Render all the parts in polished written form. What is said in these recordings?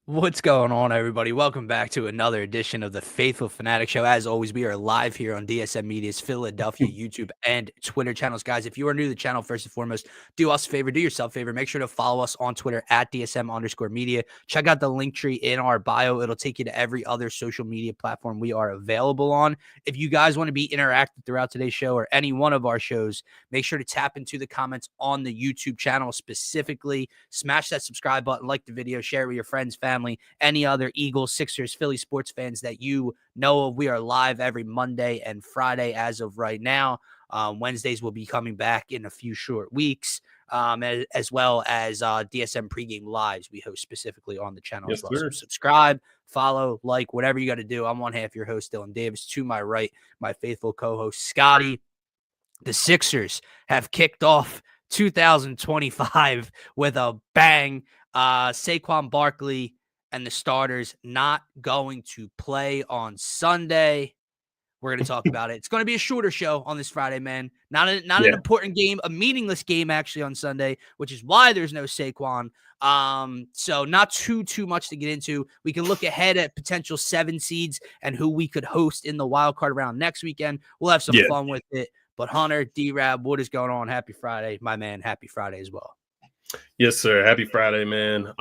What's going on, everybody? Welcome back to another edition of the Phaithful Phanatics Show. As always, we are live here on DSM-Media's Philadelphia YouTube and Twitter channels. Guys, if you are new to the channel, first and foremost, do us a favor, do yourself a favor. Make sure to follow us on Twitter at DSM_media. Check out the link tree in our bio. It'll take you to every other social media platform we are available on. If you guys want to be interactive throughout today's show or any one of our shows, make sure to tap into the comments on the YouTube channel specifically. Smash that subscribe button, like the video, share it with your friends, family, any other Eagles, Sixers, Philly sports fans that you know of. We are live every Monday and Friday as of right now. Wednesdays will be coming back in a few short weeks, as well as DSM pregame lives we host specifically on the channel as well. So subscribe, follow, like, whatever you got to do. I'm one half your host, Dylan Davis. To my right, my faithful co-host, Scotty. The Sixers have kicked off 2025 with a bang. Saquon Barkley and the starters not going to play on Sunday. We're going to talk about it. It's going to be a shorter show on this Friday, man. Not an important game, a meaningless game actually on Sunday, which is why there's no Saquon. So not too much to get into. We can look ahead at potential 7 seeds and who we could host in the wild card round next weekend. We'll have some fun with it. But Hunter, D-Rab, what is going on? Happy Friday, my man. Happy Friday as well. Yes, sir. Happy Friday, man.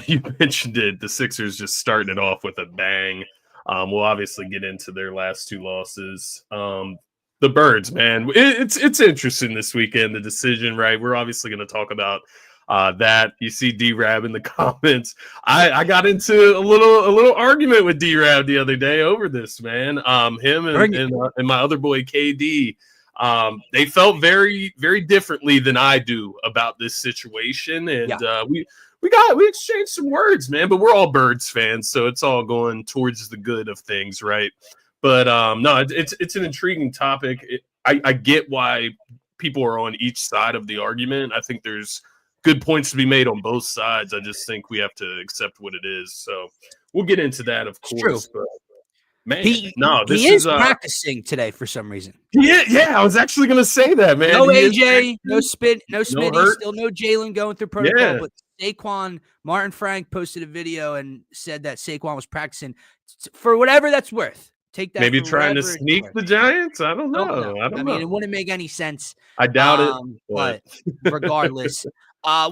You mentioned it. The Sixers just starting it off with a bang. We'll obviously get into their last 2 losses. The Birds, man. It's interesting this weekend, the decision, right? We're obviously going to talk about that. You see D-Rab in the comments. I got into a little argument with D-Rab the other day over this, man. Him and my other boy KD. They felt very, very differently than I do about this situation, and we exchanged some words, man. But we're all Birds fans, so it's all going towards the good of things, right? But no, it's an intriguing topic. I get why people are on each side of the argument. I think there's good points to be made on both sides. I just think we have to accept what it is. So we'll get into that, of course. But man, he is practicing today for some reason. Yeah, I was actually going to say that, man. No AJ, no Smitty, still no Jalen going through protocol, but Saquon, Martin Frank posted a video and said that Saquon was practicing for whatever that's worth. Take that. Maybe trying to sneak the Giants? I don't know. I don't know. It wouldn't make any sense. I doubt it. But regardless,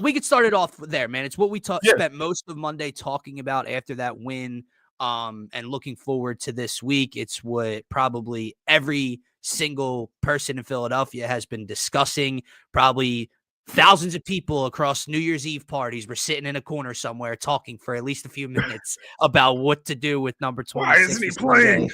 we could start it off there, man. It's what we spent most of Monday talking about after that win. And looking forward to this week. It's what probably every single person in Philadelphia has been discussing. Probably thousands of people across New Year's Eve parties were sitting in a corner somewhere talking for at least a few minutes about what to do with number 26. Why isn't he playing?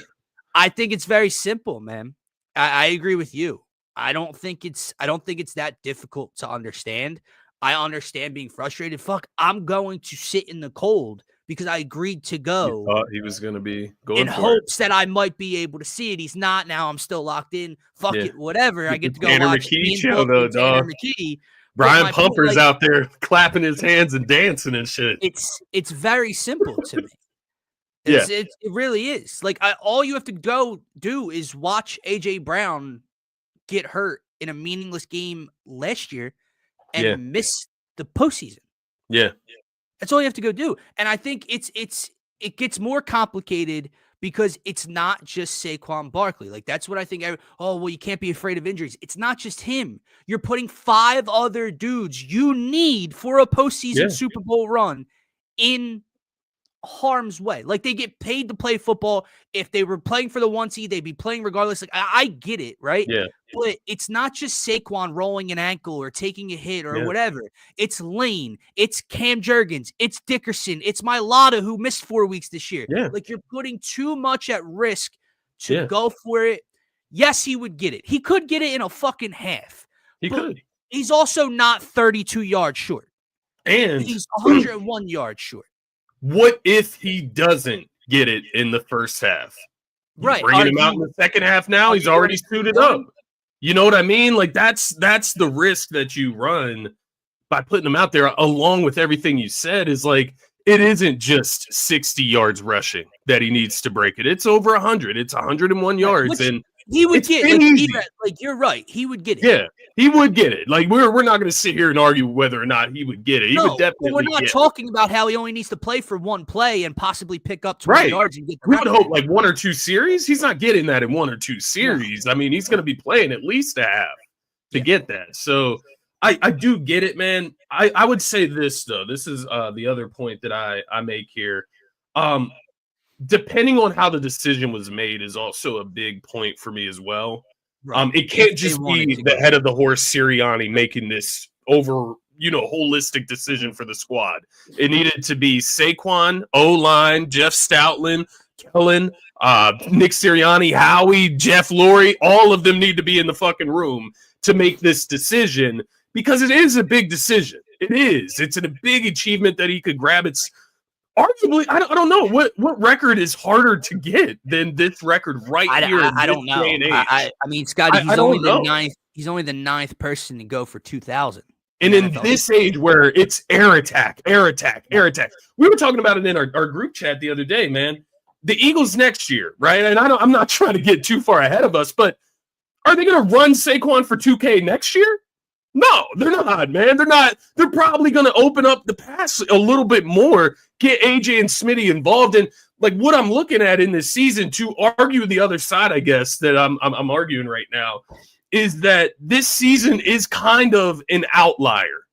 I think it's very simple, man. I agree with you. I don't think it's that difficult to understand. I understand being frustrated. Fuck, I'm going to sit in the cold because I agreed to go. Thought he was going to be going in hopes that I might be able to see it. He's not now. I'm still locked in. Fuck it, whatever. I get to go watch Tanner McKee. Brian Pumper's out there clapping his hands and dancing and shit. It's very simple to me. It really is. Like all you have to go do is watch AJ Brown get hurt in a meaningless game last year and miss the postseason. Yeah. That's all you have to go do. And I think it gets more complicated because it's not just Saquon Barkley. Like that's what I think. You can't be afraid of injuries. It's not just him. You're putting 5 other dudes you need for a postseason Super Bowl run in harm's way. Like they get paid to play football. If they were playing for the 1 seed, they'd be playing regardless. Like I get it, right? Yeah. But it's not just Saquon rolling an ankle or taking a hit or whatever. It's Lane. It's Cam Jurgens. It's Dickerson. It's Mailata who missed 4 weeks this year. Yeah. Like you're putting too much at risk to go for it. Yes, he would get it. He could get it in a fucking half. He could. He's also not 32 yards short. And he's 101 yards short. What if he doesn't get it in the first half? Right. Bringing him out in the second half now, he's already suited up. You know what I mean? Like that's the risk that you run by putting him out there, along with everything you said, is like it isn't just 60 yards rushing that he needs to break it. It's over 100. It's 101 yards. And he would It's get been easy. like you're right. He would get it. Yeah, he would get it. Like we're not going to sit here and argue whether or not he would get it. He would But definitely we're not get talking about how he only needs to play for one play and possibly pick up 20 right. yards and get the We would record. hope like 1 or 2 series. He's not getting that in 1 or 2 series. I mean, he's going to be playing at least a half to get that. So I do get it, man. I would say this though. This is the other point that I make here. Depending on how the decision was made is also a big point for me as well. Right. It can't just be the head of the horse Sirianni making this holistic decision for the squad. It needed to be Saquon, O-line, Jeff Stoutland, Kellen, Nick Sirianni, Howie, Jeff Lurie. All of them need to be in the fucking room to make this decision because it is a big decision. It is. It's a big achievement that he could grab. It's arguably, I don't know what record is harder to get than this record here. I don't know. I mean, Scotty, he's only the ninth. He's only the 9th person to go for 2,000. And in this age where it's air attack. We were talking about it in our group chat the other day, man. The Eagles next year, right? And I'm not trying to get too far ahead of us, but are they going to run Saquon for 2K next year? No, they're not, man. They're not. They're probably going to open up the pass a little bit more, get AJ and Smitty involved. And like what I'm looking at in this season, to argue the other side, I guess, that I'm arguing right now, is that this season is kind of an outlier.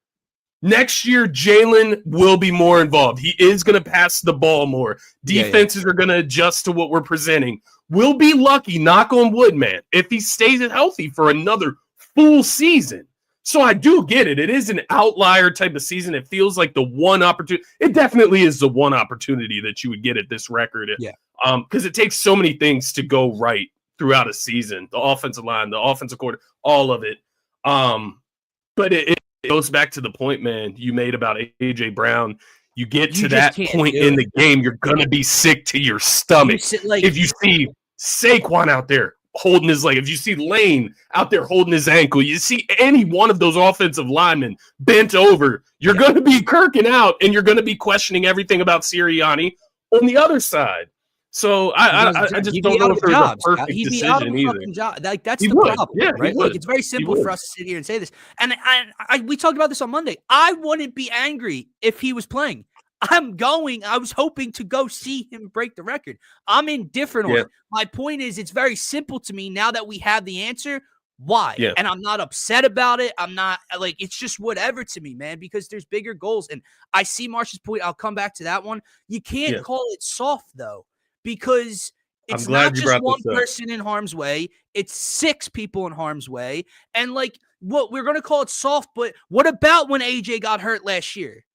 Next year, Jalen will be more involved. He is going to pass the ball more. Defenses are going to adjust to what we're presenting. We'll be lucky, knock on wood, man, if he stays healthy for another full season. So I do get it. It is an outlier type of season. It feels like the one opportunity. It definitely is the one opportunity that you would get at this record. Yeah. Because it takes so many things to go right throughout a season. The offensive line, the offensive coordinator, all of it. But it goes back to the point, man, you made about A.J. Brown. You get to that point in the game, you're going to be sick to your stomach. If you see Saquon out there holding his leg, if you see Lane out there holding his ankle, you see any one of those offensive linemen bent over, you're going to be kirking out and you're going to be questioning everything about Sirianni on the other side. So I just don't know if there's a perfect decision either. Like that's the problem, right? Like it's very simple for us to sit here and say this. And we talked about this on Monday. I wouldn't be angry if he was playing. I was hoping to go see him break the record. I'm indifferent on it. My point is, it's very simple to me now that we have the answer. Why? Yeah. And I'm not upset about it. I'm not like, it's just whatever to me, man, because there's bigger goals. And I see Marsh's point. I'll come back to that one. You can't call it soft, though, because it's not just one person in harm's way. It's 6 people in harm's way. And like, what we're going to call it soft, but what about when AJ got hurt last year?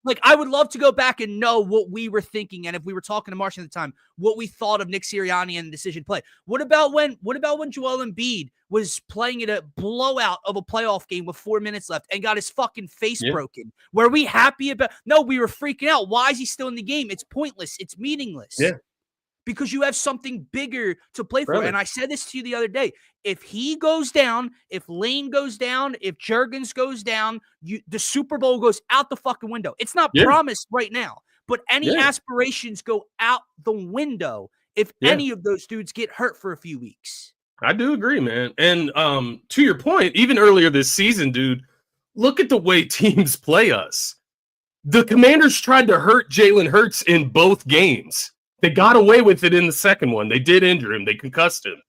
Like, I would love to go back and know what we were thinking, and if we were talking to Marsh at the time, what we thought of Nick Sirianni and the decision play. What about when Joel Embiid was playing in a blowout of a playoff game with 4 minutes left and got his fucking face broken? Were we happy about? No, we were freaking out. Why is he still in the game? It's pointless. It's meaningless. Yeah. Because you have something bigger to play for. And I said this to you the other day. If he goes down, if Lane goes down, if Juergens goes down, the Super Bowl goes out the fucking window. It's not promised right now, but any aspirations go out the window if any of those dudes get hurt for a few weeks. I do agree, man. And to your point, even earlier this season, dude, look at the way teams play us. The Commanders tried to hurt Jalen Hurts in both games. They got away with it in the second one. They did injure him. They concussed him.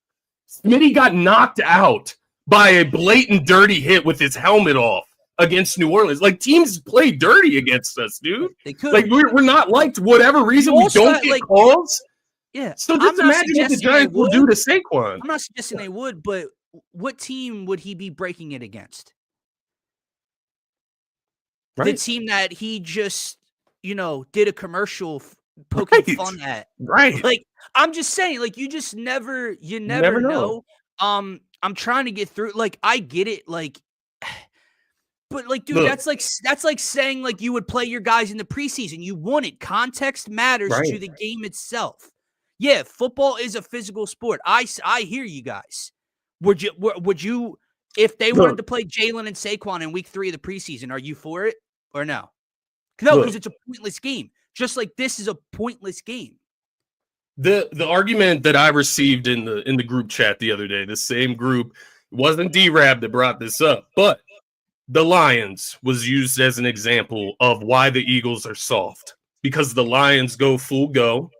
Smitty got knocked out by a blatant dirty hit with his helmet off against New Orleans. Like, teams play dirty against us, dude. They could. Like, we're not liked. Whatever reason, we don't get calls. Yeah. So just imagine what the Giants will do to Saquon. I'm not suggesting they would, but what team would he be breaking it against? Right. The team that he just, did a commercial poking fun at. Right. Like, I'm just saying, like, you never know. I'm trying to get through. Like, I get it. Like, but like, dude, that's like saying like you would play your guys in the preseason. You won it. Context matters to the game itself. Yeah, football is a physical sport. I hear you guys. Would you if they wanted to play Jalen and Saquon in week 3 of the preseason, are you for it or no? No, because it's a pointless game. Just like this is a pointless game. The argument that I received in the group chat the other day, the same group, wasn't D-Rab that brought this up, but the Lions was used as an example of why the Eagles are soft, because the Lions go full go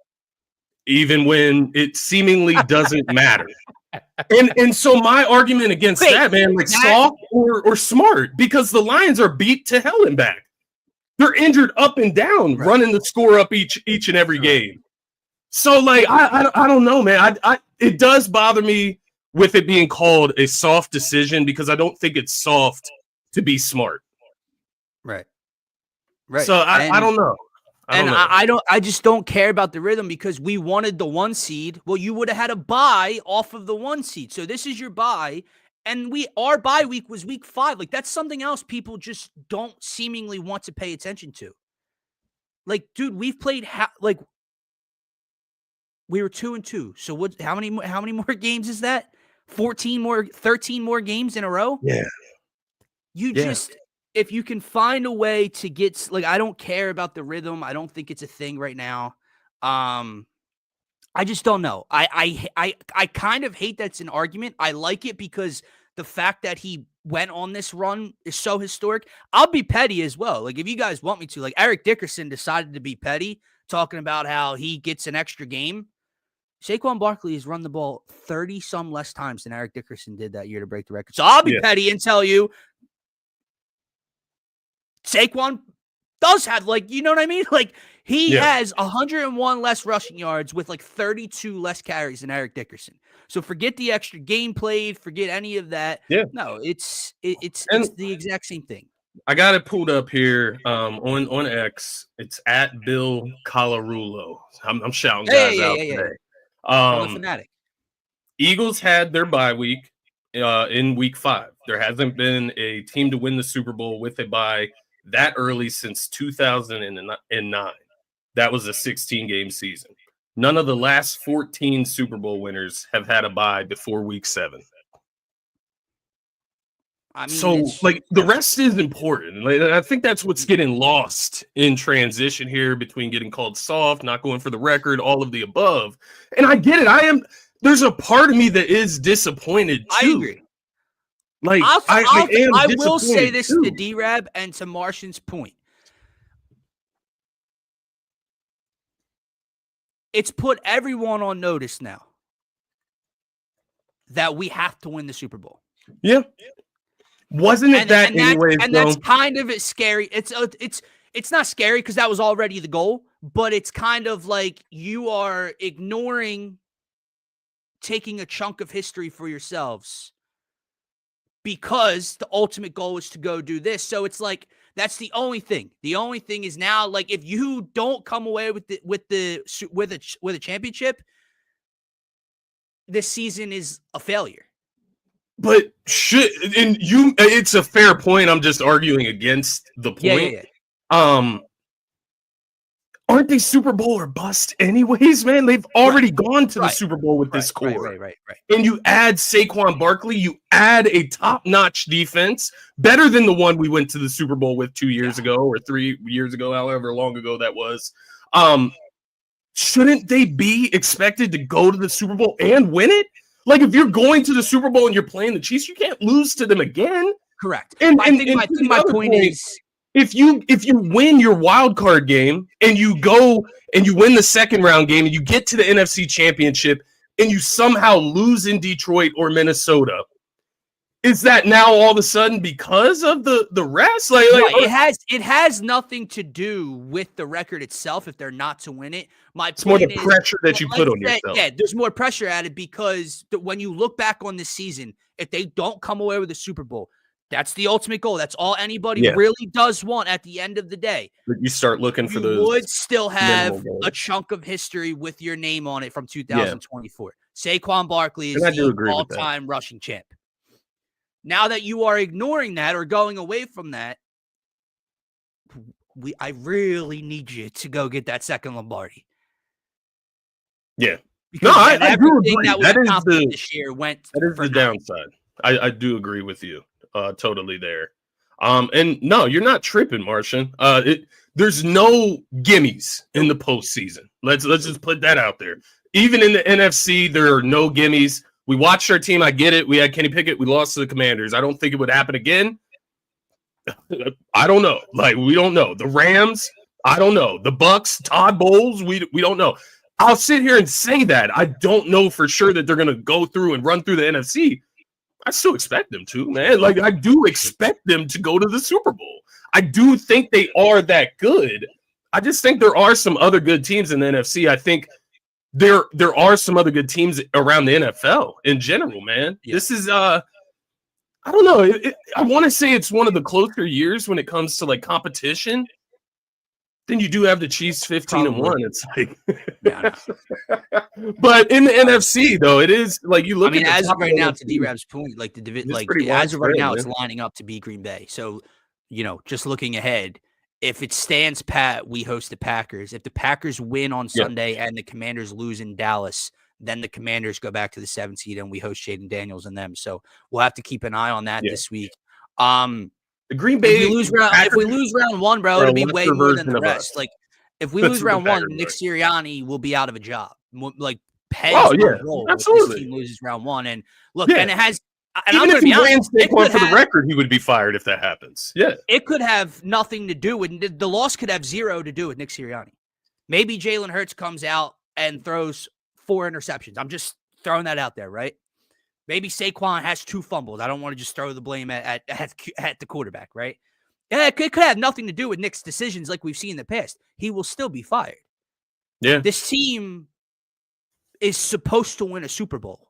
even when it seemingly doesn't matter. And so my argument against that, man, like soft or smart, because the Lions are beat to hell and back. They're injured up and down, running the score up each and every game. So, like, I don't know, man. It does bother me with it being called a soft decision, because I don't think it's soft to be smart. Right. So I don't know. I just don't care about the rhythm, because we wanted the 1 seed. Well, you would have had a bye off of the 1 seed. So this is your bye. And our bye week was week 5. Like, that's something else people just don't seemingly want to pay attention to. Like, dude, we've played we were 2-2. So what? How many more games is that? 13 more games in a row? Yeah. Just, if you can find a way to get, like, I don't care about the rhythm. I don't think it's a thing right now. I just don't know. I kind of hate that's an argument. I like it because the fact that he went on this run is so historic. I'll be petty as well. Like, if you guys want me to, like, Eric Dickerson decided to be petty, talking about how he gets an extra game. Saquon Barkley has run the ball 30-some less times than Eric Dickerson did that year to break the record. So I'll be petty and tell you, Saquon does have, like, you know what I mean? Like, he has 101 less rushing yards with, like, 32 less carries than Eric Dickerson. So forget the extra game played, forget any of that. Yeah. No, it's the exact same thing. I got it pulled up here on X. It's at Bill Colarulo. I'm shouting guys out today. Fanatic. Eagles had their bye week in week 5. There hasn't been a team to win the Super Bowl with a bye that early since 2009. That was a 16-game season. None of the last 14 Super Bowl winners have had a bye before week 7. I mean, so, like, the rest is important. Like, I think that's what's getting lost in transition here between getting called soft, not going for the record, all of the above. And I get it. There's a part of me that is disappointed too. I agree. Like, I will say this to D-Rab and to Martian's point. It's put everyone on notice now that we have to win the Super Bowl. Yeah. Wasn't it that anyways? And that's kind of scary. It's not scary because that was already the goal, but it's kind of like you are ignoring taking a chunk of history for yourselves because the ultimate goal is to go do this. So it's like, that's the only thing. The only thing is now, like, if you don't come away with a championship, this season is a failure. But it's a fair point. I'm just arguing against the point. Yeah. Aren't they Super Bowl or bust anyways, man? They've already gone to the Super Bowl with this core. Right. And you add Saquon Barkley, you add a top-notch defense, better than the one we went to the Super Bowl with 2 years ago or 3 years ago, however long ago that was. Shouldn't they be expected to go to the Super Bowl and win it? Like, if you're going to the Super Bowl and you're playing the Chiefs, you can't lose to them again. Correct. And I think my point is, if you win your wild card game and you go and you win the second round game and you get to the NFC Championship and you somehow lose in Detroit or Minnesota, is that now all of a sudden because of the rest? It has nothing to do with the record itself if they're not to win it. It's more the pressure that you put on yourself. Yeah, there's more pressure added because when you look back on this season, if they don't come away with the Super Bowl, that's the ultimate goal. That's all anybody really does want at the end of the day. But you start looking for you would still have a chunk of history with your name on it from 2024. Saquon Barkley is the all-time rushing champ. Now that you are ignoring that or going away from that, I really need you to go get that second Lombardi. Yeah. Because I do agree. That is this year went. That is the downside. I do agree with you. Totally there. And no, you're not tripping, Martian. There's no gimmies in the postseason. Let's just put that out there. even in the NFC, there are no gimmies. We watched our team. I get it. We had Kenny Pickett. We lost to the Commanders. I don't think it would happen again. I don't know. Like, we don't know. The Rams, I don't know. The Bucks, Todd Bowles, we don't know. I'll sit here and say that. I don't know for sure that they're going to go through and run through the NFC. I still expect them to, man. Like, I do expect them to go to the Super Bowl. I do think they are that good. I just think there are some other good teams in the NFC. I think there are some other good teams around the NFL in general, man. Yeah. This is I don't know. I want to say it's one of the closer years when it comes to like competition. Then you do have the Chiefs 15-1. It's like, yeah, but in the NFC though, it is like you look. I mean, at as of right now, to D-Rab's point, like the division, like as of right now, it's lining up to be Green Bay. So, just looking ahead, if it stands pat, we host the Packers. If the Packers win on Sunday and the Commanders lose in Dallas, then the Commanders go back to the 7th seed and we host Jaden Daniels and them. So we'll have to keep an eye on that this week. The Green Bay, if we lose round one, bro, it'll be way more than the rest. Like, if we lose round one, Nick Sirianni will be out of a job. Like, absolutely. If this team loses round one, and look, and it has. And even if he ran Saquon for the record, he would be fired if that happens. Yeah, it could have nothing to do with the loss. Could have zero to do with Nick Sirianni. Maybe Jalen Hurts comes out and throws 4 interceptions. I'm just throwing that out there, right? Maybe Saquon has 2 fumbles. I don't want to just throw the blame at the quarterback, right? Yeah, it could have nothing to do with Nick's decisions like we've seen in the past. He will still be fired. Yeah. This team is supposed to win a Super Bowl.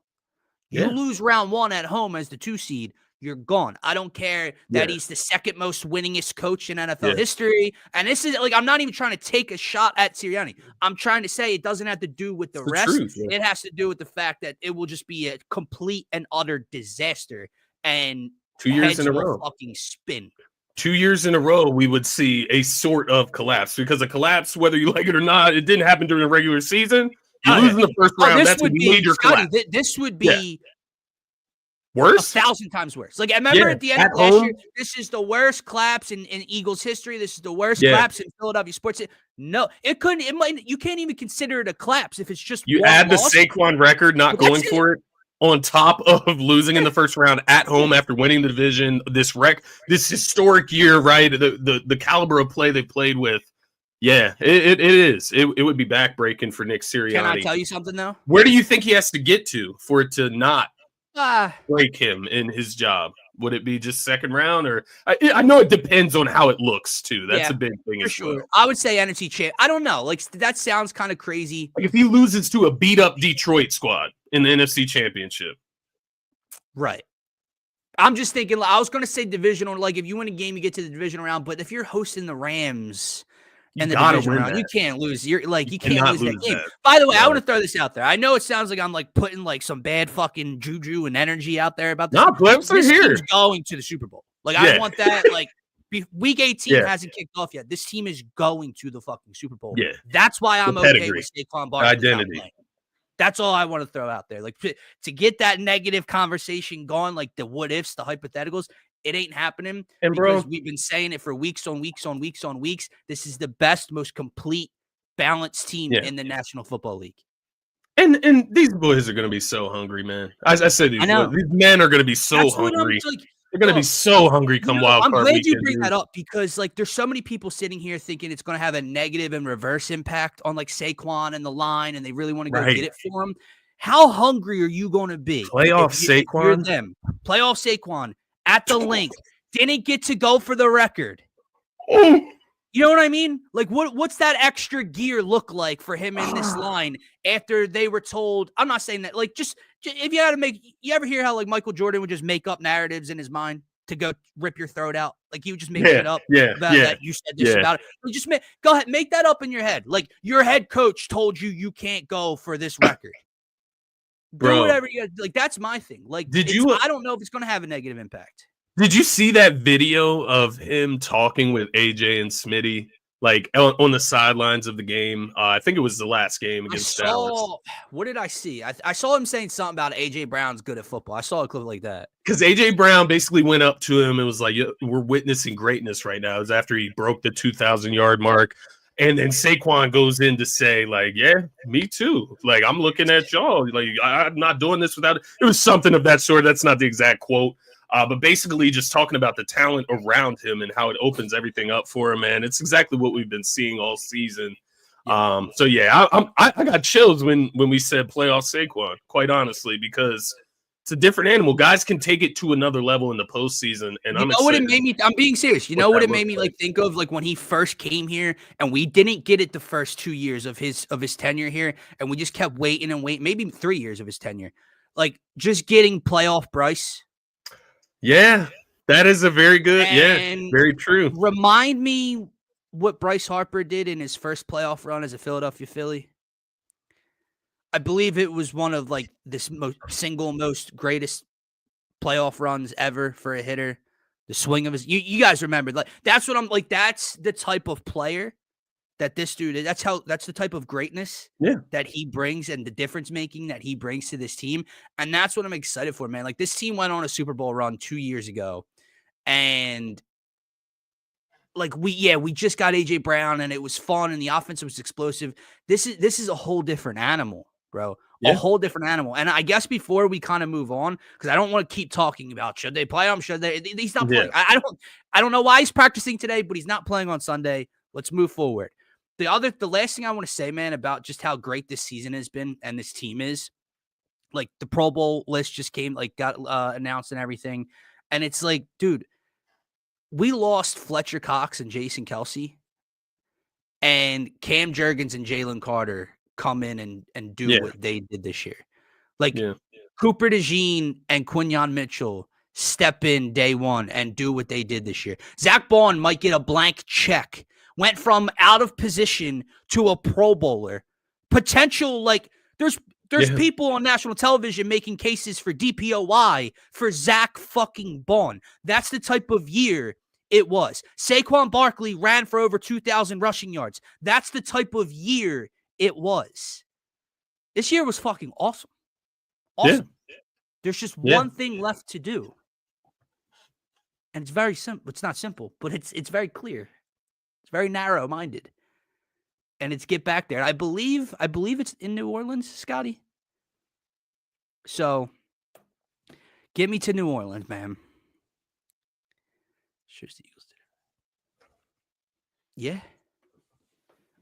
You lose round 1 at home as the 2 seed, you're gone. I don't care that he's the second most winningest coach in NFL history. And this is like, I'm not even trying to take a shot at Sirianni. I'm trying to say it doesn't have to do with the rest. Truth, It has to do with the fact that it will just be a complete and utter disaster. And 2 years in a row, fucking spin. 2 years in a row, we would see a sort of collapse, because a collapse, whether you like it or not, it didn't happen during the regular season. You lose in the first round, that's a major collapse. This would be worse, 1,000 times worse. Like, I remember at the end of last year, this is the worst collapse in Eagles history. This is the worst collapse in Philadelphia sports. No, it couldn't. It might. You can't even consider it a collapse if it's just you add the Saquon record not going for it on top of losing in the first round at home after winning the division. This historic year, right? The caliber of play they played with. Yeah, it is. It would be backbreaking for Nick Sirianni. Can I tell you something though? Where do you think he has to get to for it to not break him in his job? Would it be just second round, or I know it depends on how it looks too. That's a big thing for as sure. well. I would say NFC champ. I don't know. Like, that sounds kind of crazy. Like, if he loses to a beat up Detroit squad in the NFC Championship, right? I'm just thinking. I was going to say divisional. Like, if you win a game, you get to the divisional round. But if you're hosting the Rams in the divisional round, you can't lose. You can't lose that game. By the way, I want to throw this out there. I know it sounds like I'm like putting like some bad fucking juju and energy out there about this. No, Clemson team's going to the Super Bowl. Like, I want that. Like, week 18 hasn't kicked off yet. This team is going to the fucking Super Bowl. Yeah, that's why I'm okay with Saquon Barkley identity. That's all I want to throw out there. Like, to get that negative conversation going, like the what ifs, the hypotheticals. It ain't happening. And because we've been saying it for weeks on weeks on weeks on weeks. This is the best, most complete, balanced team in the National Football League. And these boys are going to be so hungry, man. As I said, these men are going to be so hungry. They're going to be so hungry come wild card weekend. I'm glad you bring that up, because like there's so many people sitting here thinking it's going to have a negative and reverse impact on like Saquon and the line, and they really want to go get it for him. How hungry are you going to be? Playoff Saquon. Playoff Saquon. At the link, didn't get to go for the record. You know what I mean? Like, what's that extra gear look like for him in this line after they were told? I'm not saying that. Like, just if you had to you ever hear how like Michael Jordan would just make up narratives in his mind to go rip your throat out? Like, he would just make shit up about that. You said this about it. Just go ahead, make that up in your head. Like, your head coach told you can't go for this record. Do whatever you like. That's my thing. Like, I don't know if it's going to have a negative impact. Did you see that video of him talking with AJ and Smitty, like on the sidelines of the game? I think it was the last game against Dallas. What did I see? I saw him saying something about AJ Brown's good at football. I saw a clip like that. Because AJ Brown basically went up to him and was like, "We're witnessing greatness right now." It was after he broke the 2,000-yard mark. And then Saquon goes in to say, like, yeah, me too. Like, I'm looking at y'all. Like, I'm not doing this without it. It was something of that sort. That's not the exact quote. But basically just talking about the talent around him and how it opens everything up for him, man. It's exactly what we've been seeing all season. So yeah, I got chills when we said playoff Saquon, quite honestly, because it's a different animal. Guys can take it to another level in the postseason, and You know what it made me? I'm being serious. You know what it made me like think of, like when he first came here, and we didn't get it the first 2 years of his tenure here, and we just kept waiting and waiting. Maybe 3 years of his tenure, like just getting playoff Bryce. Yeah, that is a very good. And yeah, very true. Remind me what Bryce Harper did in his first playoff run as a Philadelphia Philly. I believe it was one of like this most greatest playoff runs ever for a hitter. The swing of his, you guys remember, like that's what I'm like. That's the type of player that this dude is. That's the type of greatness that he brings and the difference making that he brings to this team. And that's what I'm excited for, man. Like this team went on a Super Bowl run 2 years ago, and like we just got AJ Brown and it was fun and the offense was explosive. This is a whole different animal, bro. A whole different animal. And I guess before we kind of move on, because I don't want to keep talking about should they play him, should they? He's not playing. I don't know why he's practicing today, but he's not playing on Sunday. Let's move forward. The last thing I want to say, man, about just how great this season has been and this team is, like the Pro Bowl list just got announced and everything. And it's like, dude, we lost Fletcher Cox and Jason Kelsey, and Cam Jurgens and Jalen Carter come in and do what they did this year. Like Cooper DeJean and Quinyon Mitchell step in day one and do what they did this year. Zach Bond might get a blank check. Went from out of position to a Pro Bowler. Potential, like there's people on national television making cases for DPOY for Zach fucking Bond. That's the type of year it was. Saquon Barkley ran for over 2,000 rushing yards. That's the type of year it was. This year was fucking awesome. Awesome. Yeah. There's just one thing left to do. And it's very simple. It's not simple, but it's very clear. It's very narrow-minded. And it's get back there. I believe it's in New Orleans, Scotty. So, get me to New Orleans, man. Sure, the Eagles did. Yeah.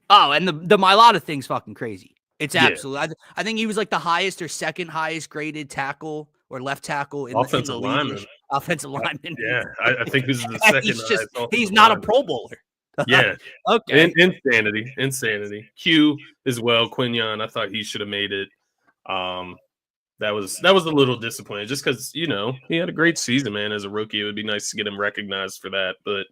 Oh, and the Mailata thing's fucking crazy. It's absolutely. I think he was like the highest or second highest graded tackle or left tackle in offensive the lineman. league. Offensive lineman. Yeah, I think this is the second. He's not a Pro Bowler. Yeah. Okay. Insanity. Q as well. Quinyon, I thought he should have made it. That was a little disappointing, just because he had a great season, man. As a rookie, it would be nice to get him recognized for that. But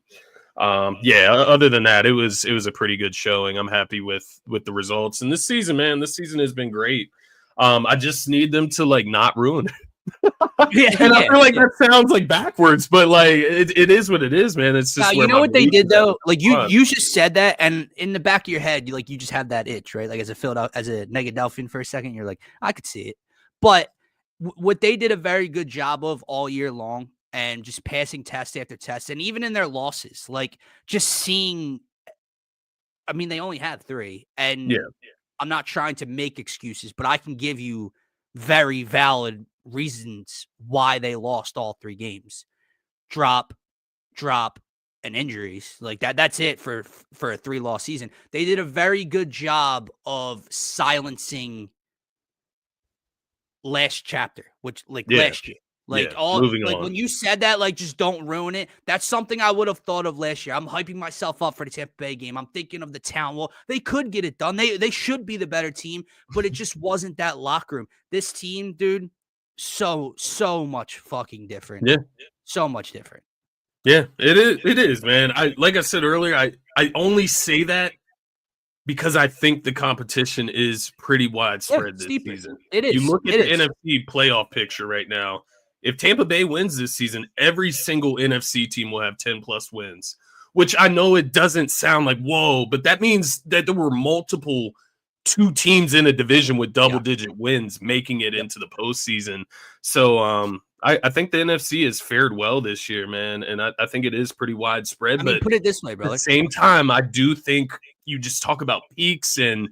other than that, it was a pretty good showing. I'm happy with the results. And this season, man, has been great. I just need them to like not ruin it. I feel like that sounds like backwards, but like it is what it is, man. It's just you know what they did though. Like you just said that, and in the back of your head, you just have that itch, right? Like as a Negadelphian for a second, you're like, I could see it. But what they did a very good job of all year long, and just passing test after test, and even in their losses, like just seeing. I mean, they only had 3, and I'm not trying to make excuses, but I can give you very valid reasons why they lost all 3 games. Drop, and injuries. Like that's it for a 3-loss season. They did a very good job of silencing last chapter, which last year. Moving on. When you said that, just don't ruin it. That's something I would have thought of last year. I'm hyping myself up for the Tampa Bay game. I'm thinking of the town. Well, they could get it done. They should be the better team, but it just wasn't that locker room. This team, dude, so much fucking different. Yeah. So much different. Yeah, it is, man. Like I said earlier, I only say that because I think the competition is pretty widespread this season. It is. You look at the NFC playoff picture right now. If Tampa Bay wins this season, every single NFC team will have 10-plus wins, which I know it doesn't sound like, whoa, but that means that there were multiple 2 teams in a division with double-digit wins making it into the postseason. So I think the NFC has fared well this year, man, and I think it is pretty widespread. I mean, But put it this way, at the brother. same time, I do think you just talk about peaks and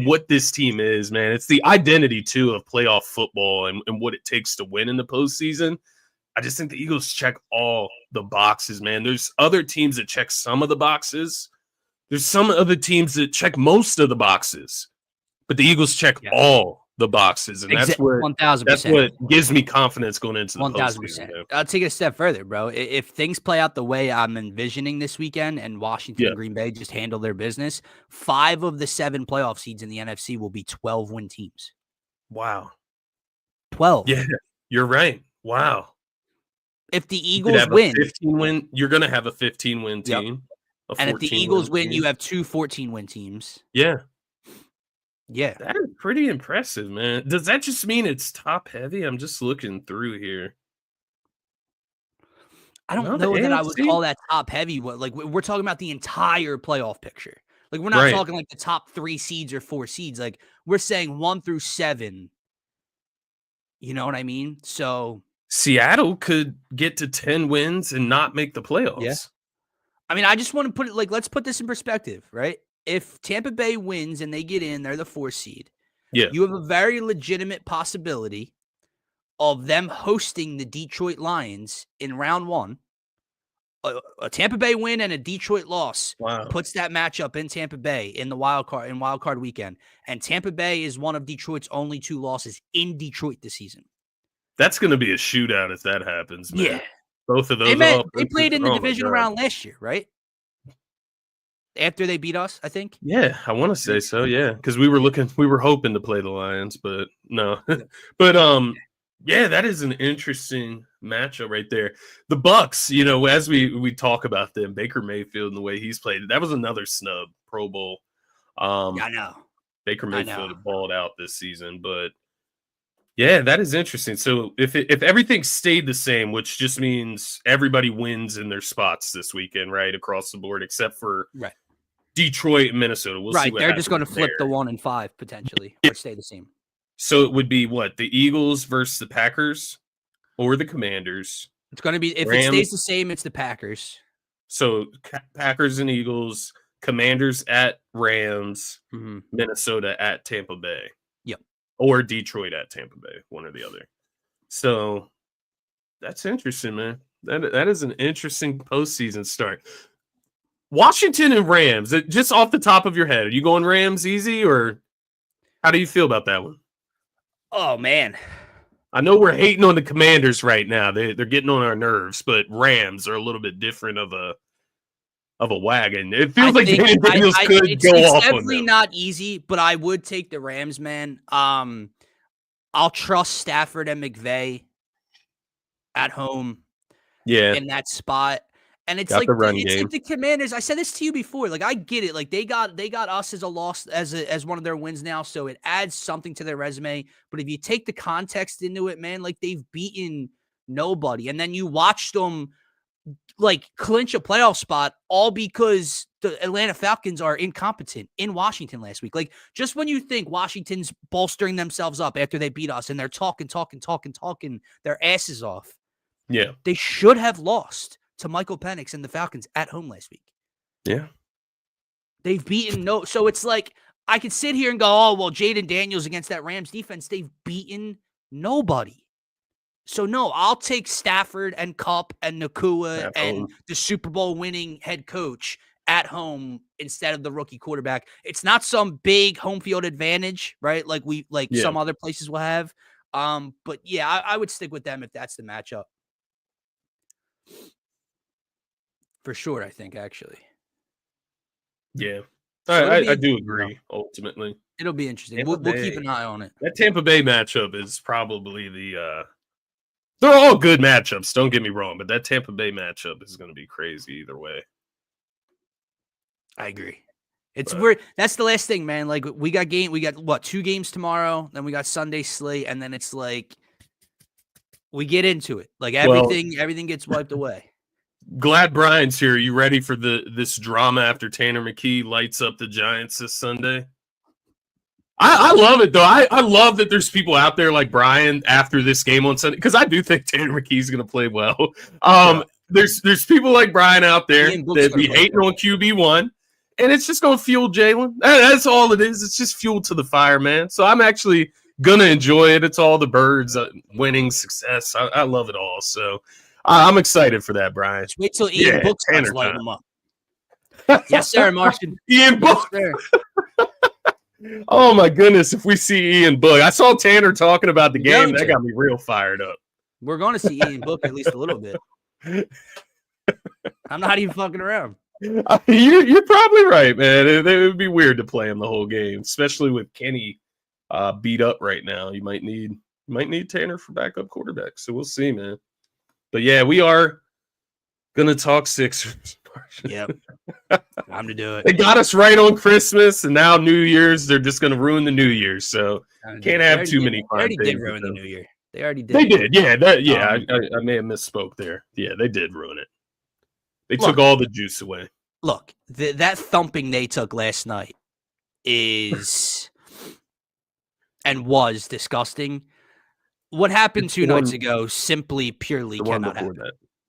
what this team is, man. It's the identity too of playoff football and what it takes to win in the postseason. I just think the Eagles check all the boxes, man. There's other teams that check some of the boxes. There's some other teams that check most of the boxes, but the Eagles check all the boxes, and that's what 1,000%. gives me confidence going into the 1,000%. postseason. I'll take it a step further, bro. If things play out the way I'm envisioning this weekend, and Washington and Green Bay just handle their business, 5 of the 7 playoff seeds in the NFC will be 12-win teams. Wow. 12. Yeah, you're right. Wow. If the Eagles win, 15-win, you're going to have a 15-win team. Yep. And if the Eagles win, you have 2 14-win teams. Yeah. Yeah. That is pretty impressive, man. Does that just mean it's top heavy? I'm just looking through here. I don't know that I would call that top heavy. Like, we're talking about the entire playoff picture. Like, we're not talking like the top 3 seeds or 4 seeds. Like, we're saying 1 through 7. You know what I mean? So Seattle could get to 10 wins and not make the playoffs. Yeah. I mean, I just want to put it like, let's put this in perspective, right? If Tampa Bay wins and they get in, they're the 4th seed. Yeah. You have a very legitimate possibility of them hosting the Detroit Lions in round 1. A Tampa Bay win and a Detroit loss puts that matchup in Tampa Bay in the wild card weekend. And Tampa Bay is one of Detroit's only 2 losses in Detroit this season. That's going to be a shootout if that happens, man. Yeah. Both of those. They played in the division round last year, right? After they beat us, I think. Yeah, I want to say so. Yeah, because we were hoping to play the Lions, but no. But yeah, that is an interesting matchup right there. The Bucks, as we talk about them, Baker Mayfield and the way he's played, that was another snub Pro Bowl. Yeah, I know. Baker Mayfield balled out this season, but yeah, that is interesting. So if everything stayed the same, which just means everybody wins in their spots this weekend, right, across the board, except for Detroit and Minnesota. We'll see what they're just going to flip the 1 and 5 potentially, or stay the same. So it would be what? The Eagles versus the Packers or the Commanders? It's going to be, if it stays the same, it's the Packers. So Packers and Eagles, Commanders at Rams, Minnesota at Tampa Bay. Yep. Or Detroit at Tampa Bay, one or the other. So that's interesting, man. That is an interesting postseason start. Washington and Rams, just off the top of your head, are you going Rams easy, or how do you feel about that one? Oh, man. I know we're hating on the Commanders right now. They're getting on our nerves, but Rams are a little bit different of a wagon. It feels like Daniel Daniels could go off on them. It's definitely not easy, but I would take the Rams, man. I'll trust Stafford and McVay at home in that spot. And it's like the Commanders. I said this to you before. Like, I get it. Like, they got us as a loss as one of their wins now, so it adds something to their resume. But if you take the context into it, man, like, they've beaten nobody, and then you watched them like clinch a playoff spot all because the Atlanta Falcons are incompetent in Washington last week. Like, just when you think Washington's bolstering themselves up after they beat us and they're talking their asses off, they should have lost to Michael Penix and the Falcons at home last week. Yeah. They've beaten so it's like, I could sit here and go, oh, well, Jaden Daniels against that Rams defense, they've beaten nobody. So no, I'll take Stafford and Kupp and Nakua and the Super Bowl winning head coach at home instead of the rookie quarterback. It's not some big home field advantage, right? Like some other places will have. But yeah, I would stick with them if that's the matchup. For sure, I think, actually. Yeah. I do agree, ultimately. It'll be interesting. We'll keep an eye on it. That Tampa Bay matchup is probably they're all good matchups, don't get me wrong, but that Tampa Bay matchup is going to be crazy either way. I agree. It's weird. That's the last thing, man. Like, we got 2 games tomorrow, then we got Sunday slate, and then it's like we get into it. Like, everything gets wiped away. Glad Brian's here. Are you ready for this drama after Tanner McKee lights up the Giants this Sunday? I love it though. I love that there's people out there like Brian after this game on Sunday, because I do think Tanner McKee's going to play well. Yeah. There's people like Brian out there Ian Book's that gonna be play hating on QB1, and it's just going to fuel Jalen. That's all it is. It's just fuel to the fire, man. So I'm actually going to enjoy it. It's all the birds, winning, success. I love it all. So I'm excited for that, Brian. Just wait till Ian Book starts lighting them up. Yes, sir, Martian. Ian Book. Yes, oh my goodness! If we see Ian Book, I saw Tanner talking about the game. That got me real fired up. We're going to see Ian Book at least a little bit. I'm not even fucking around. You're probably right, man. It would be weird to play him the whole game, especially with Kenny beat up right now. You might need Tanner for backup quarterback. So we'll see, man. But yeah, we are gonna talk Sixers. Yep. Time to do it. They got us right on Christmas, and now New Year's, they're just going to ruin the New Year. So can't have too many fun things. They already did ruin the New Year. They already did. They did. Yeah. I may have misspoke there. Yeah, they did ruin it. They took all the juice away. Look, that thumping they took last night is and was disgusting. What happened 2 nights ago simply, purely cannot happen.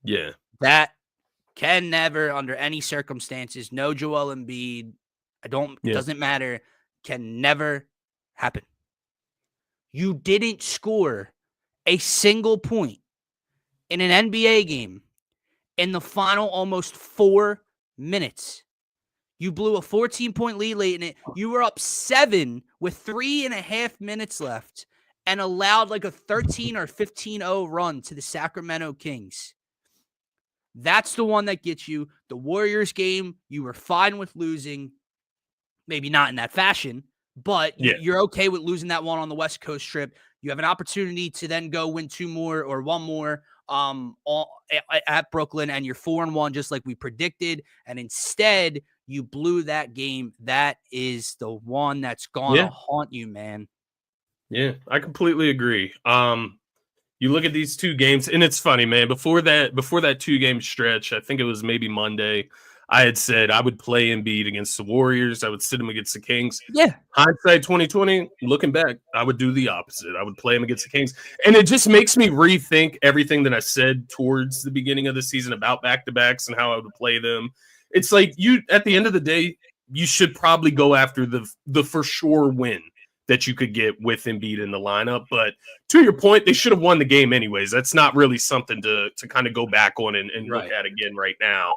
Yeah. That can never, under any circumstances, no Joel Embiid, doesn't matter, can never happen. You didn't score a single point in an NBA game in the final almost 4 minutes. You blew a 14-point lead late in it. You were up 7 with 3.5 minutes left and allowed like a 13 or 15-0 run to the Sacramento Kings. That's the one that gets you. The Warriors game, you were fine with losing. Maybe not in that fashion, but you're okay with losing that one on the West Coast trip. You have an opportunity to then go win 2 more or 1 more at Brooklyn, and you're 4-1 just like we predicted. And instead, you blew that game. That is the one that's going to haunt you, man. Yeah, I completely agree. You look at these 2 games, and it's funny, man. Before that 2-game stretch, I think it was maybe Monday, I had said I would play Embiid against the Warriors. I would sit him against the Kings. Yeah. Hindsight 2020, looking back, I would do the opposite. I would play him against the Kings. And it just makes me rethink everything that I said towards the beginning of the season about back-to-backs and how I would play them. It's like at the end of the day, you should probably go after the for sure win that you could get with Embiid in the lineup. But to your point, they should have won the game anyways. That's not really something to kind of go back on and look at again right now.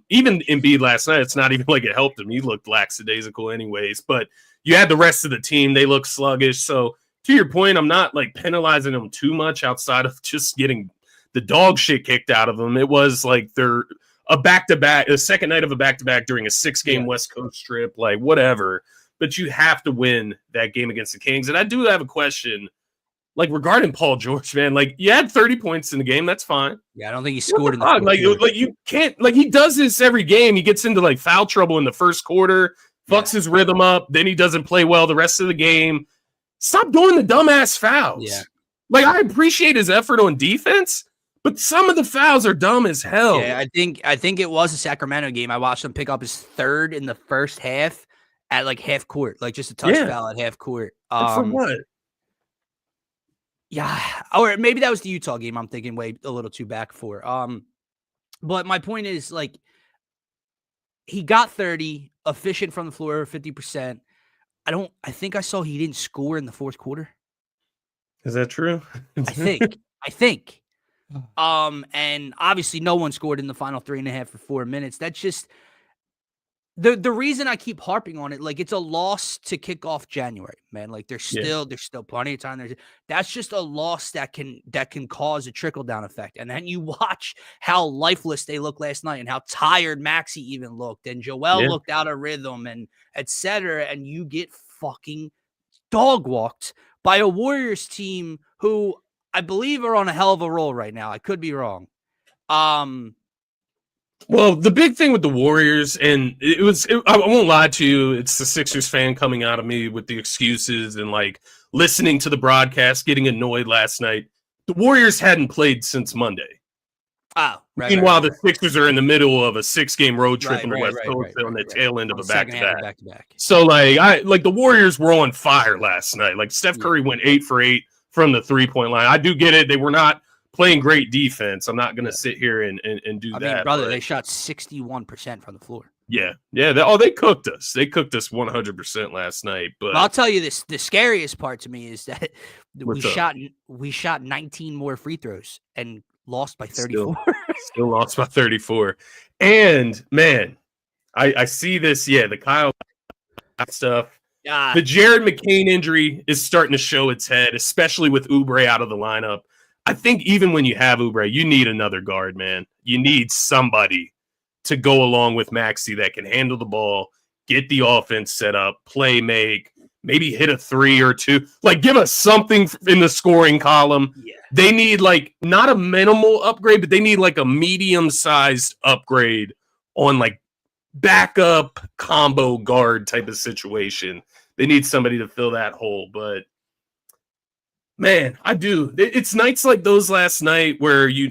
Even Embiid last night, it's not even like it helped him. He looked lackadaisical anyways, but you had the rest of the team. They look sluggish. So to your point, I'm not like penalizing them too much outside of just getting the dog shit kicked out of them. It was like they're a second night of a back-to-back during a 6-game West Coast trip, like whatever. But you have to win that game against the Kings. And I do have a question, like regarding Paul George, man. Like you had 30 points in the game, that's fine. Yeah, I don't think he scored in the like you can't, like he does this every game. He gets into like foul trouble in the first quarter, fucks his rhythm up, then he doesn't play well the rest of the game. Stop doing the dumbass fouls. Yeah. Like I appreciate his effort on defense, but some of the fouls are dumb as hell. Yeah, I think it was a Sacramento game. I watched him pick up his 3rd in the first half at like half court, like just a touch foul at half court. For what? Yeah, or maybe that was the Utah game. I'm thinking way a little too back for. But my point is, like, he got 30, efficient from the floor, 50%. I think I saw he didn't score in the 4th quarter. Is that true? I think. And obviously no one scored in the final 3.5 or 4 minutes. That's just the reason I keep harping on it. Like, it's a loss to kick off January, man. Like there's still plenty of time. That's just a loss that can cause a trickle down effect. And then you watch how lifeless they look last night and how tired Maxey even looked, and Joel looked out of rhythm, and etc. And you get fucking dog walked by a Warriors team who I believe are on a hell of a roll right now. I could be wrong. Well, the big thing with the Warriors, and I won't lie to you, it's the Sixers fan coming out of me with the excuses and like listening to the broadcast, getting annoyed last night. The Warriors hadn't played since Monday. Oh, right. Meanwhile, the Sixers are in the middle of a 6-game road trip on the West Coast on the tail end of a back-to-back. So, like the Warriors were on fire last night. Like, Steph Curry went 8 for 8 from the three-point line. I do get it. They were not playing great defense. I'm not going to sit here and do that. I mean, brother, they shot 61% from the floor. Yeah. They cooked us. They cooked us 100% last night. But I'll tell you this: the scariest part to me is that we shot 19 more free throws and lost by 34. Still lost by 34. And man, I see this. Yeah, the Kyle stuff. The Jared McCain injury is starting to show its head, especially with Oubre out of the lineup. I think even when you have Oubre, you need another guard, man. You need somebody to go along with Maxey that can handle the ball, get the offense set up, play make, maybe hit a 3 or 2. Like, give us something in the scoring column. Yeah. They need, like, not a minimal upgrade, but they need, like, a medium-sized upgrade on, like, backup combo guard type of situation. They need somebody to fill that hole. But, man, I do. It's nights like those last night where you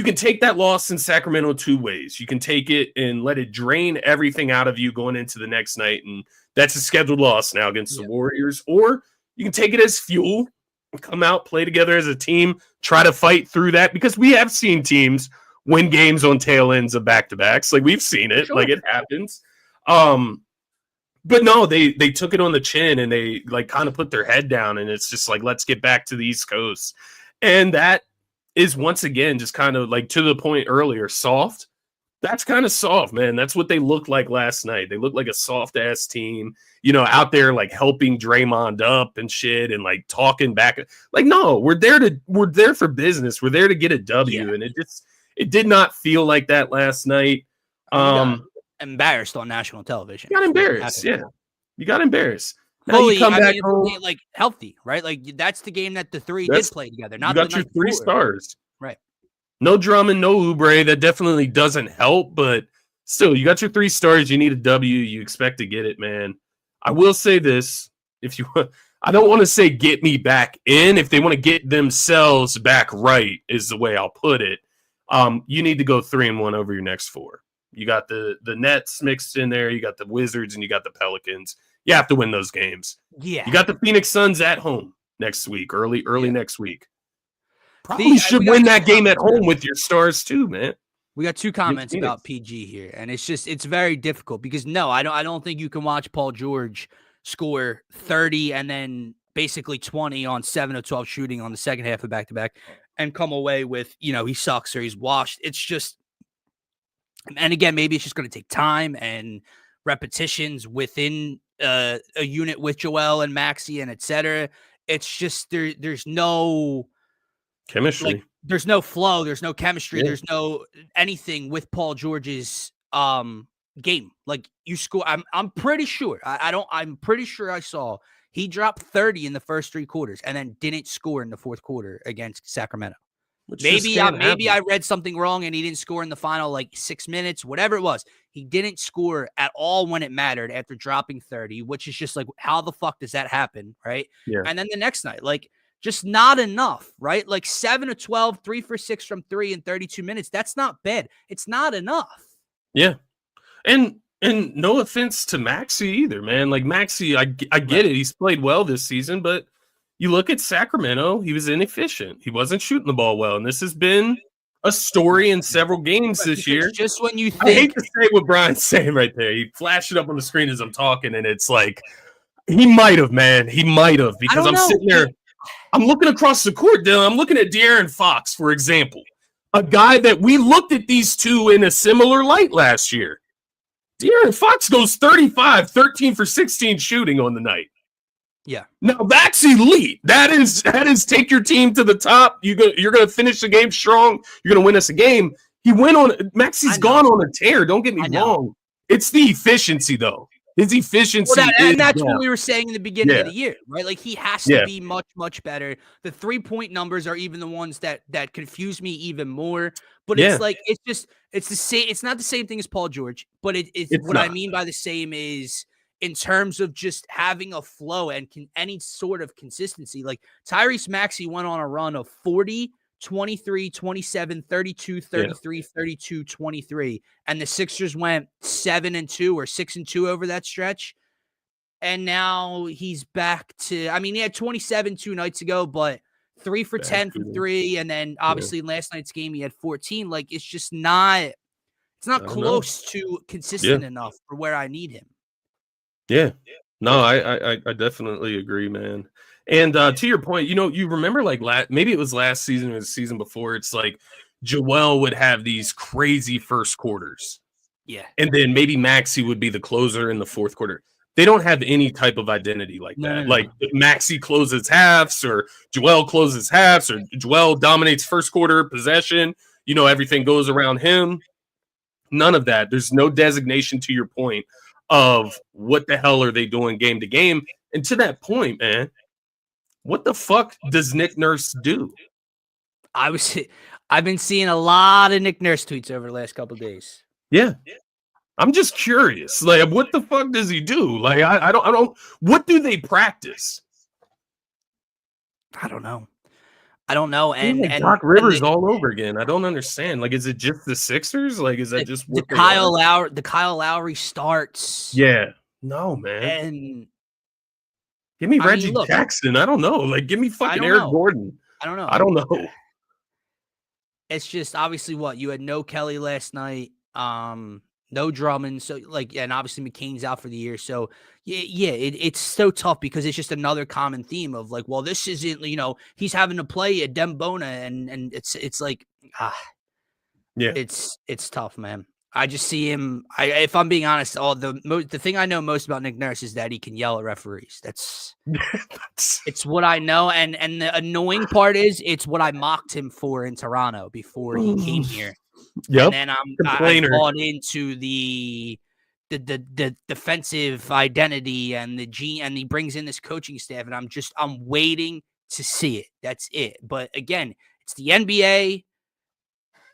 can take that loss in Sacramento 2 ways. You can take it and let it drain everything out of you going into the next night, and that's a scheduled loss now against the Warriors. Or you can take it as fuel and come out, play together as a team, try to fight through that, because we have seen teams win games on tail ends of back-to-backs. Like, we've seen it. Sure. Like, it happens. But no, they took it on the chin, and they, like, kind of put their head down, and it's just like, let's get back to the East Coast. And that is, once again, just kind of, like, to the point earlier, soft. That's kind of soft, man. That's what they looked like last night. They looked like a soft-ass team, out there, like, helping Draymond up and shit and, like, talking back. Like, no, we're there for business. We're there to get a W. Yeah. And it did not feel like that last night. Embarrassed on national television. You got embarrassed, yeah. You got embarrassed. Now fully, you come back home, like, healthy, right? Like, that's the game that the three did play together. Not you got your 3 stars. Right. No Drummond, no Oubre. That definitely doesn't help, but still, you got your 3 stars. You need a W. You expect to get it, man. I will say this. I don't want to say get me back in. If they want to get themselves back right is the way I'll put it. You need to go 3-1 over your next 4. You got the Nets mixed in there. You got the Wizards and you got the Pelicans. You have to win those games. Yeah. You got the Phoenix Suns at home next week, early next week. Probably should win that game at home with your stars too, man. We got 2 comments about PG here, and it's very difficult because I don't think you can watch Paul George score 30 and then basically 20 on 7 of 12 shooting on the second half of back-to-back and come away with, he sucks or he's washed. It's just, and again, maybe it's just going to take time and repetitions within a unit with Joel and Maxey and etc. It's just there's no chemistry. Like, there's no flow. There's no chemistry. Yeah. There's no anything with Paul George's game. Like, you score. I'm pretty sure. I'm pretty sure I saw he dropped 30 in the first 3 quarters and then didn't score in the fourth quarter against Sacramento. Maybe I read something wrong and he didn't score in the final, like, 6 minutes, whatever it was. He didn't score at all when it mattered after dropping 30, which is just like, how the fuck does that happen, right? Yeah. And then the next night, like, just not enough, right? Like, 7 of 12, 3 for 6 from 3 in 32 minutes. That's not bad. It's not enough. Yeah. And no offense to Maxey either, man. Like, Maxey, I get it. He's played well this season, but you look at Sacramento, he was inefficient. He wasn't shooting the ball well. And this has been a story in several games this year. Just when you think. I hate to say what Brian's saying right there. He flashed it up on the screen as I'm talking, and it's like, he might have, man. He might have, because I'm sitting there. I'm looking across the court, Dylan. I'm looking at De'Aaron Fox, for example. A guy that we looked at these two in a similar light last year. De'Aaron Fox goes 35, 13 for 16 shooting on the night. Yeah. Now that's elite. That is take your team to the top. You're gonna finish the game strong. You're gonna win us a game. Maxey's gone on a tear. Don't get me wrong. It's the efficiency though. His efficiency, and that's what we were saying in the beginning of the year, right? Like, he has to be much, much better. The 3-point numbers are even the ones that confuse me even more. But it's like, it's the same. It's not the same thing as Paul George, but it's what not. I mean by the same is in terms of just having a flow and any sort of consistency. Like, Tyrese Maxey went on a run of 40, 23, 27, 32, 33, 32, 23. And the Sixers went 7-2 or 6-2 over that stretch. And now he's back to, I mean, he had 27 2 nights ago, but 3 for 10 from 3. And then obviously in last night's game, he had 14. Like, it's just not, it's not close to consistent enough for where I need him. Yeah. No, I definitely agree, man. And to your point, you remember like maybe it was last season or the season before. It's like Joel would have these crazy first quarters. Yeah. And then maybe Maxey would be the closer in the fourth quarter. They don't have any type of identity like that. Like Maxey closes halves or Joel closes halves or Joel dominates first quarter possession. Everything goes around him. None of that. There's no designation, to your point, of what the hell are they doing game to game. And to that point, man, what the fuck does Nick Nurse do? I've been seeing a lot of Nick Nurse tweets over the last couple of days. Yeah. I'm just curious. Like, what the fuck does he do? Like, I don't, what do they practice? I don't know. And Doc Rivers all over again. I don't understand. Like, is it just the Sixers? Like, is that just what the Kyle Lowry starts? Yeah. No, man. And give me Reggie Jackson. I don't know. Like, give me fucking Eric Gordon. I don't know. I don't know. It's just obviously you had no Kelly last night. No Drummond. So and obviously McCain's out for the year. So it's so tough because it's just another common theme of like, well, this isn't, he's having to play at Dembona and it's like, it's tough, man. I just see him. If I'm being honest, the thing I know most about Nick Nurse is that he can yell at referees. It's what I know. And the annoying part is it's what I mocked him for in Toronto before he came here. Yep. And then I bought into the defensive identity and and he brings in this coaching staff, and I'm waiting to see it. That's it. But again, it's the NBA.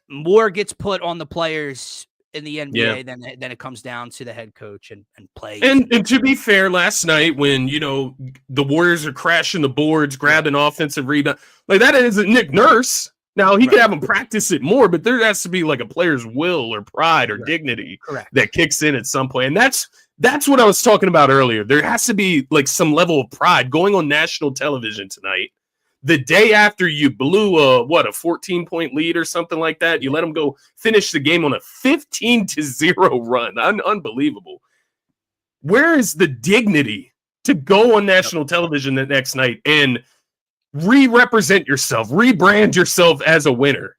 More gets put on the players in the NBA than it comes down to the head coach and plays. And to be fair, last night when the Warriors are crashing the boards, grabbing offensive rebound, like that isn't Nick Nurse. Now, he could have them practice it more, but there has to be like a player's will or pride or dignity that kicks in at some point. And that's what I was talking about earlier. There has to be like some level of pride going on national television tonight. The day after you blew a 14-point lead or something like that, you let them go finish the game on a 15-0 run. Unbelievable. Where is the dignity to go on national television the next night and re-represent yourself, rebrand yourself as a winner?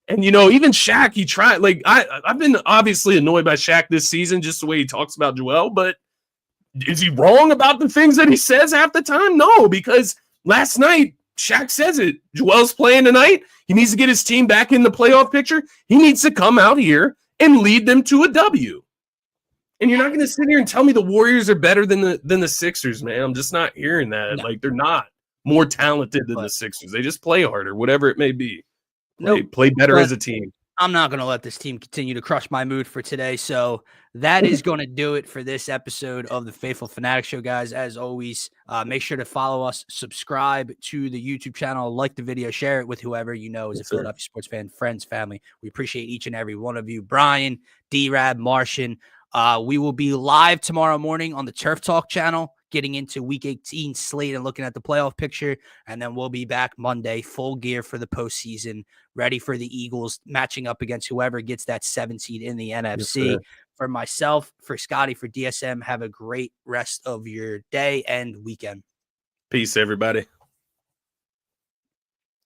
And even Shaq, he tried. Like I've been obviously annoyed by Shaq this season, just the way he talks about Joel. But is he wrong about the things that he says half the time? No, because last night Shaq says it. Joel's playing tonight. He needs to get his team back in the playoff picture. He needs to come out here and lead them to a W. And you're not going to sit here and tell me the Warriors are better than the Sixers, man. I'm just not hearing that. No. Like, they're not more talented than the Sixers. They just play harder, whatever it may be. Play better as a team. I'm not going to let this team continue to crush my mood for today. So that is going to do it for this episode of the Phaithful Phanatics Show, guys. As always, make sure to follow us, subscribe to the YouTube channel, like the video, share it with whoever you know is a Philadelphia sports fan, friends, family. We appreciate each and every one of you. Brian, D-Rab, Martian. We will be live tomorrow morning on the Turf Talk channel, getting into Week 18 slate and looking at the playoff picture. And then we'll be back Monday, full gear for the postseason, ready for the Eagles, matching up against whoever gets that 7 seed in the NFC. Yes, for myself, for Scotty, for DSM, have a great rest of your day and weekend. Peace, everybody.